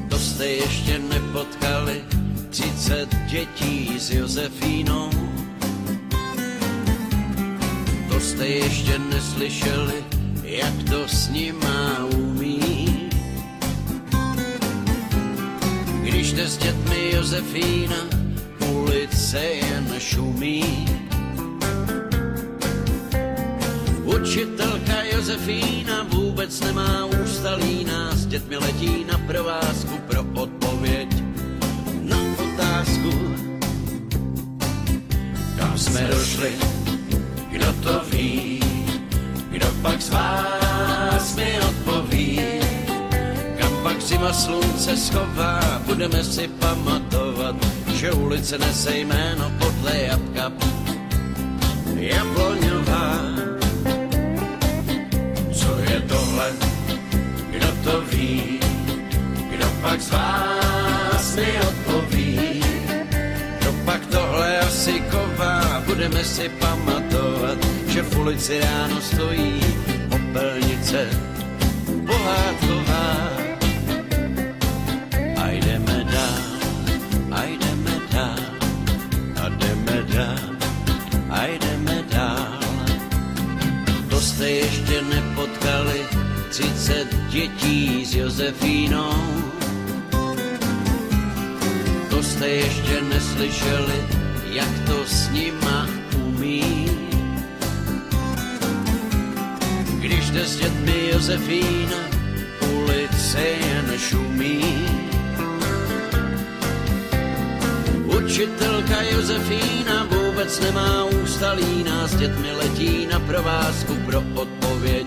To jste ještě nepotkali 30 dětí s Josefínou. To jste ještě neslyšeli, jak to s nima umí. Když jde s dětmi Josefína, ulice jen šumí. Učitelka Josefína vůbec nemá ústalína, s dětmi letí na provázku pro odpověď na otázku. Kam jsme došli, kdo to ví, kdo pak z vás mi odpoví. Kam pak zima slunce schová, budeme si pamatovat, že ulice nese jméno podle jablka Jabloňová. Co je tohle, kdo to ví, kdo pak z vás mi odpoví. Kdo pak tohle asi ková, budeme si pamatovat, že v ulici ráno stojí popelnice pohádková. A jdeme dál, a jdeme dál, a jdeme dál, a jdeme dál. To jste ještě nepotkali 30 dětí s Josefínou. To jste ještě neslyšeli, jak to s nima umí. Když jde s dětmi Josefína, ulice jen šumí. Učitelka Josefína vůbec nemá ústalína, s dětmi letí na provázku pro odpověď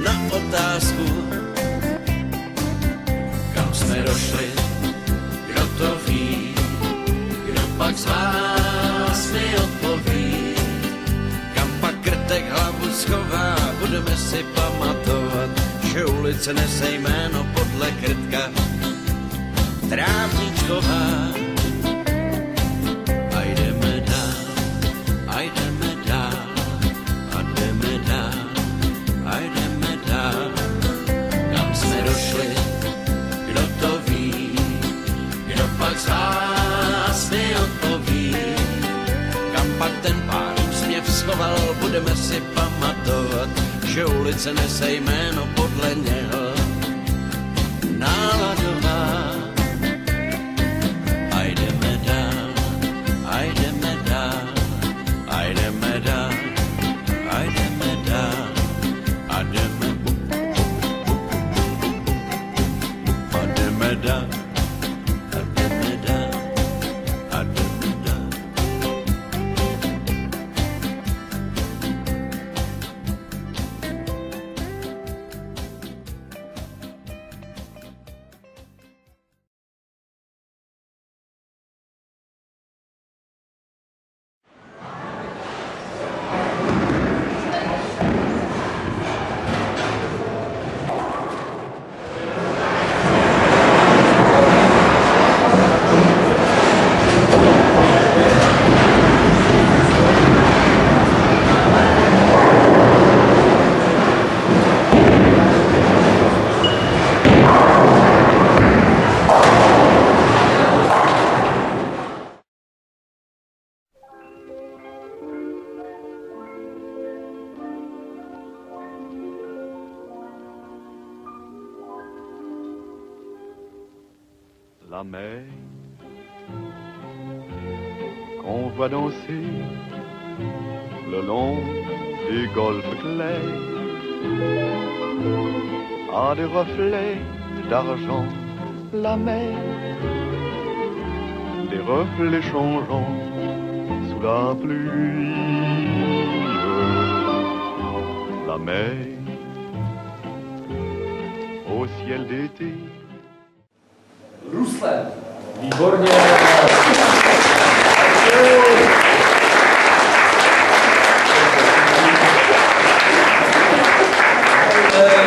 na otázku. Kam jsme došli, kdo to ví, kdo pak z vás mi odpoví. Kam pak krtek hlavu schová, budeme si pamatovat, že ulice nese jméno podle krtka Trávničková. A jdeme dál, a jdeme dál, a jdeme dál, a jdeme dál. Kam jsme došli, kdo to ví, kdo pak z vás mi odpoví. Kam pak ten pár úsměv schoval, budeme si pamatovat, že ulice nese jméno podle něho Náladová. A jdeme dál, a jdeme dál, a jdeme dál, a jdeme dál, a jdeme a jdeme dál, a jdeme dál, a jdeme dál. La mer qu'on voit danser le long des golfes clairs a des reflets d'argent. La mer, des reflets changeants sous la pluie. La mer au ciel d'été. Rusle, výborně.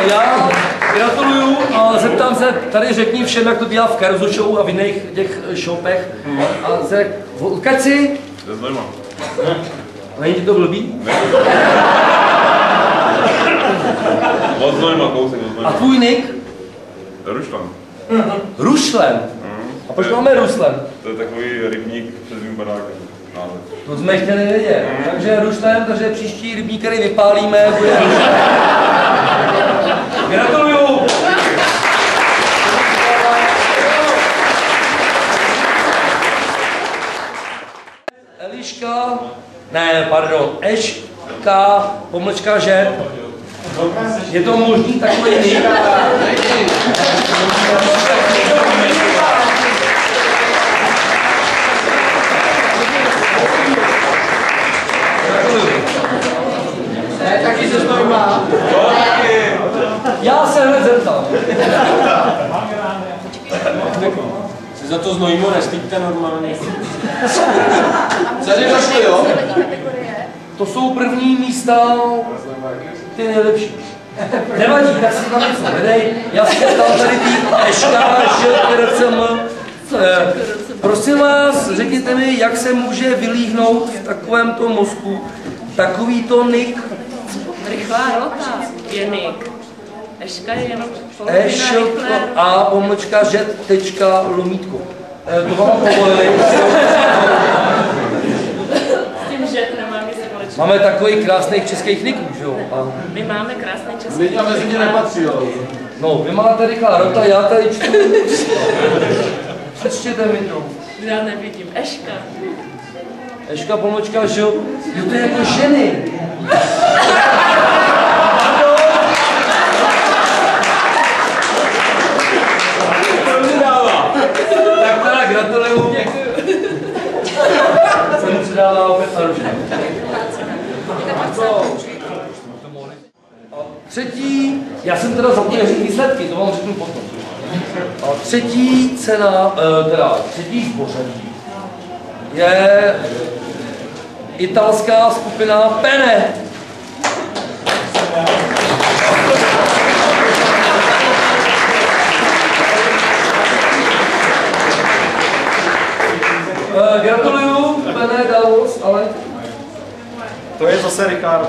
Já gratuluju a zeptám se, tady řekni všem, jak to dělá v Caruso Show a v jiných těch shopech. A se, odkud jsi? Není ti to blbý? Od Znojma kousek, od Znojma. A tvůj nick? Rušlan. Rušlen. A proč máme Rušlen? To je takový rybník před mým barákem. To jsme chtěli vědět. Takže Rušlen, takže příští rybník, který vypálíme, bude Rušlen. Gratuluju! Eliška, ne, pardon, Eška, pomlčka, že? Je to možný takový nick? Ne, taky se Znojma. Já se hned zeptal. Se za to Znojmu nestýďte normálně. Tady došli, jo? To jsou první místa, ty nejlepší. Nevadí, tak si tam něco hledej. Já si ptal tady tý Eška, ŽKRCM. Prosím vás, řekněte mi, jak se může vylíhnout v takovém tom mozku takovýto nick? Rychlá rota je nick. Eška je jenom A pomlčka žet tečka lomítko. To vám povolili. S tím žet nemám nic společného. Máme takových krásných českých nicků, že jo? My máme krásné české. Lidi a mezi mě nepatří, jo. No, vy máte rychlá rota, já tady čtu. Přečtěte mi to. Já nevidím. Eška. Eška pomlčka žil. Jo, to je jako ženy. Tak teda gratuluju. Jsem předává opět na ručku. Třetí, já jsem teda zapomněl říct výsledky, to vám řeknu potom. A třetí cena, teda třetí v pořadí je italská skupina Pene. Gratuluju, Pene Davos, ale... To je zase Ricardo.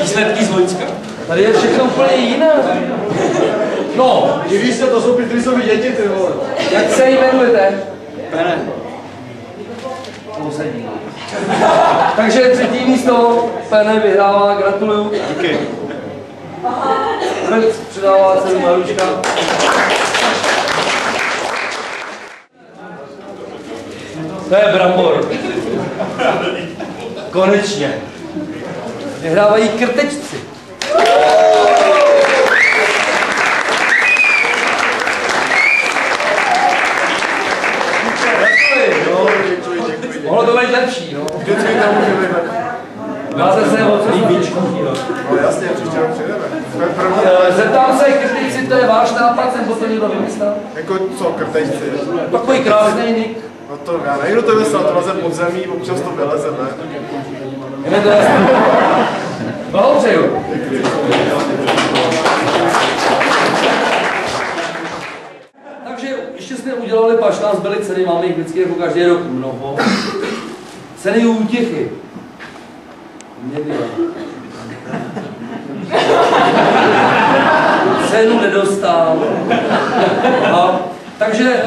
Výsledky z Loňska. Tady je všechno úplně jiné. No, Divíš se, to jsou Pitrisovy děti, ty vole. jak se jmenujete? Pene. Posedí. Takže třetí místo Pene vyhrává, gratuluju. Díky. Hned předává cenu Maručka. To je brambor. Konečně. Vyhrávají krtečci. Mohlo to být lepší, no. Vždycky tam může být lepší. Máte se o co líbíčku. No jasně, příště ho přijdeme. To je první. Zeptám se, krtečci, to je váš nápad, nebo to někdo vymyslel? Jako co, krtejci? Takový krásný nick. No to já nejdu to vyslat, to leze pod zemí, občas to vyleze, ne? Je mi to jasné. Blahopřeju. Takže ještě jsme udělali pašná, zbyly ceny, máme jich vždycky jako každý rok mnoho. Ceny útěchy. Cenu nedostal. Takže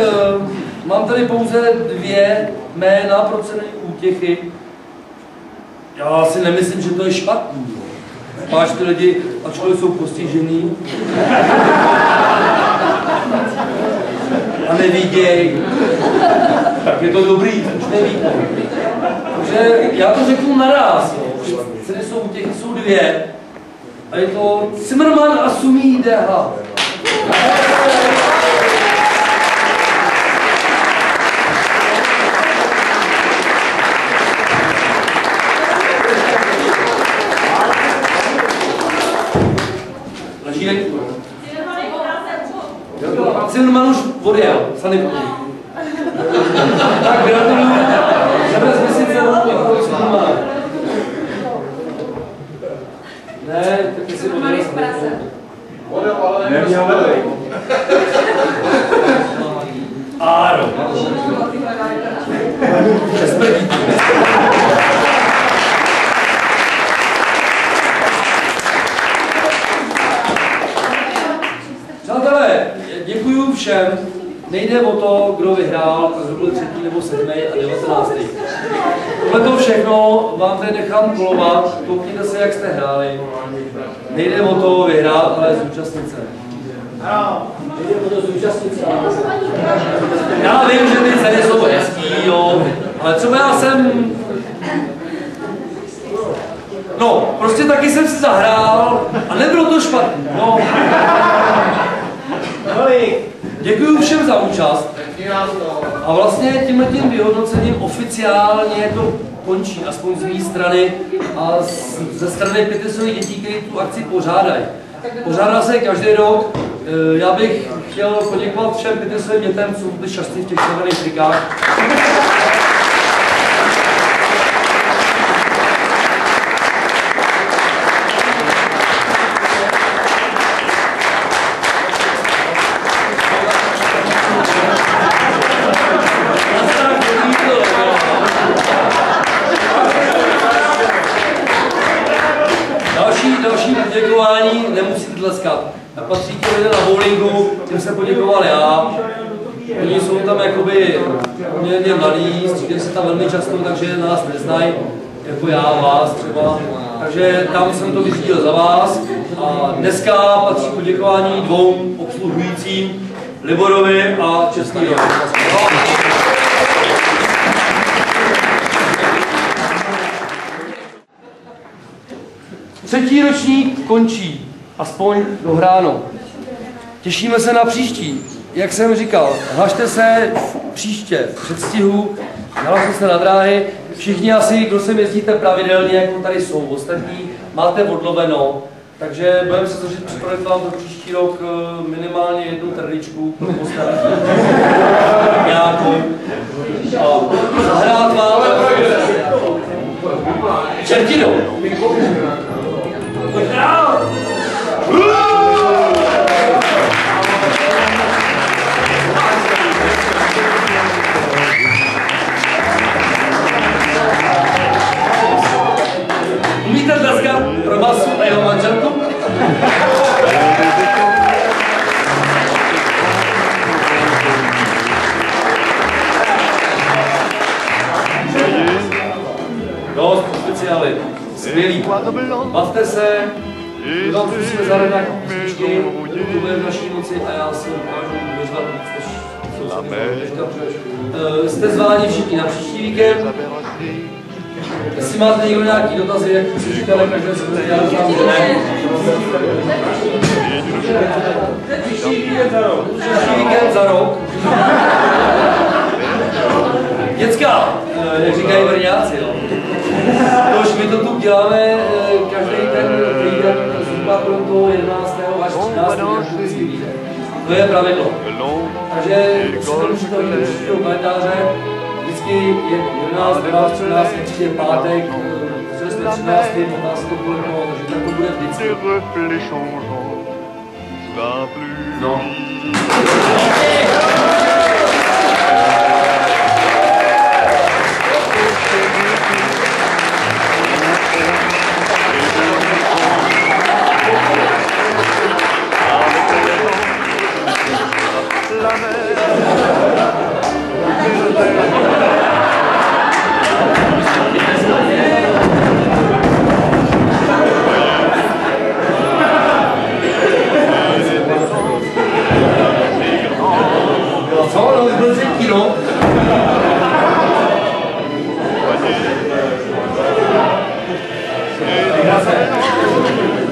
mám tady pouze dvě jména pro ceny útěchy. Já si nemyslím, že to je špatný. Páč ty lidi, ačkoliv jsou postižený a neviděj, tak je to dobrý, už nevíte. Takže já to řeknu naraz. Ceny jsou útěchy, jsou dvě. A je to Zimmermann a Sumí DH. Leží venku. Zimmermann už odjel, sany tak gratuluju. Zabrali jsme si celou Zimmermann. Ne, taky si odjel. Neměl velej. Áro. Přátelé, děkuju všem. Nejde o to, kdo vyhrál, kdo byl 3. nebo 7. a 19. Tohle to všechno vám tady nechám kolovat, koukněte se, jak jste hráli. Nejde o to vyhrát, ale zúčastnit se. Nejde o to zúčastnit se. Já vím, že ty ceny jsou hezký, jo, ale třeba já jsem... No, prostě taky jsem si zahrál a nebylo to špatný, no. Děkuji všem za účast a vlastně tímhletím vyhodnocením oficiálně to končí, aspoň z mé strany a ze strany Petersových dětí, kteří tu akci pořádají. Pořádá se každý rok. Já bych chtěl poděkovat všem Petersovým dětem, co byli šťastní v těch červených trikách. Další poděkování nemusíte tleskat. Patří ti lidé na bowlingu, těm jsem poděkoval já. Oni jsou tam jakoby poměrně mladí, střídají se tam velmi často, takže nás neznají, jako já vás třeba. Takže tam jsem to vyřídil za vás. A dneska patří poděkování 2 obsluhujícím, Liborovi a Českýrovi. Třetí ročník končí, aspoň dohráno. Těšíme se na příští. Jak jsem říkal, hlašte se příště v předstihu, hlašte se na dráhy. Všichni asi, kdo sem jezdíte pravidelně, jako tady jsou ostatní, máte odloveno. Takže budeme se snažit připravit vám pro příští rok minimálně 1 tradičku pro postavit nějakou. A zahrát vám Čertino. Umíte tleskat pro Basu a jeho manželku? Dost speciály. Skvělý. Bavte se. My vám zkusíme zahrát nějakou písničky, to bude v naší moci a já si ukážu vyzvat víc, než jste zváni všichni na příští víkend. Jestli máte někdo nějaký dotazy, jak si říkali, každé se já znám, že ne. Příští víkend za rok. Děcka, jak říkají Brňáci, jo. Tož my to tu děláme každý ten týden, zhruba kolem toho 11. až 13. To je pravidlo. Takže si to můžete vidět do příštího kalendáře. Vždycky je 11, 12, 13, je pátek, jsme 13. 15. poledno, takže tak to bude vždycky. No. Gracias.